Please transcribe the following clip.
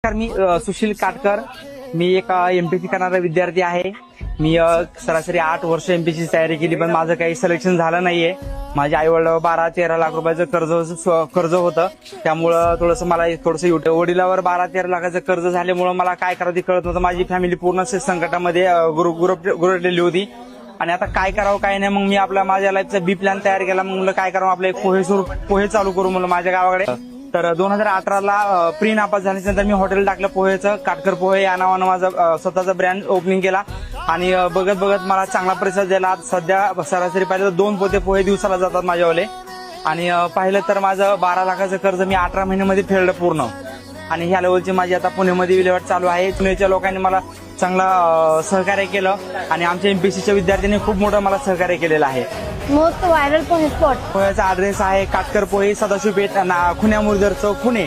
नमस्कार, मी सुशील काटकर. मी एक एमपीसी करणारा विद्यार्थी आहे. मी सरासरी 8 वर्ष एमपीसी तयारी केली, पण माझं काही सिलेक्शन झालं नाहीये. माझ्या आई वडिलांवर 12-13 लाख रुपयाचं कर्ज होतं. त्यामुळं थोडंसं मला वडिलावर 12-13 लाखाचं कर्ज झाल्यामुळं मला काय करावं ते कळत नव्हतं. माझी फॅमिली पूर्ण संकटामध्ये गुरडलेली होती. आणि आता काय करावं काय नाही, मग मी माझ्या लाईफचा बी प्लॅन तयार केला. मग म्हणलं काय करावं, आपलं एक पोहे चालू करू म्हणलं माझ्या गावाकडे. तर 2018ला प्री नापास झाल्यानंतर मी हॉटेल टाकलं पोहेचं. काटकर पोहे या नावानं माझा स्वतःचा ब्रँड ओपनिंग केला. आणि बघत बघत मला चांगला प्रतिसाद दिला. सध्या सरासरी पाहिलं तर 2 पोहे दिवसाला जातात माझ्यावाले. आणि पाहिलं तर माझं 12 लाखाचं कर्ज मी 18 महिन्यामध्ये फेडलं पूर्ण. आणि ह्या लेवलची माझी आता पुण्यामध्ये विल्हेवाट चालू आहे. पुण्याच्या लोकांनी मला चांगला सहकार्य केलं आणि आमच्या एमपीसीच्या विद्यार्थ्यांनी खूप मोठं मला सहकार्य केलेलं आहे. मोस्ट व्हायरल पोहे स्पॉट पोह्याचा ॲड्रेस आहे काटकर पोहे, सदाशिव पेठ, खुन्या मुरदर चौक, पुणे.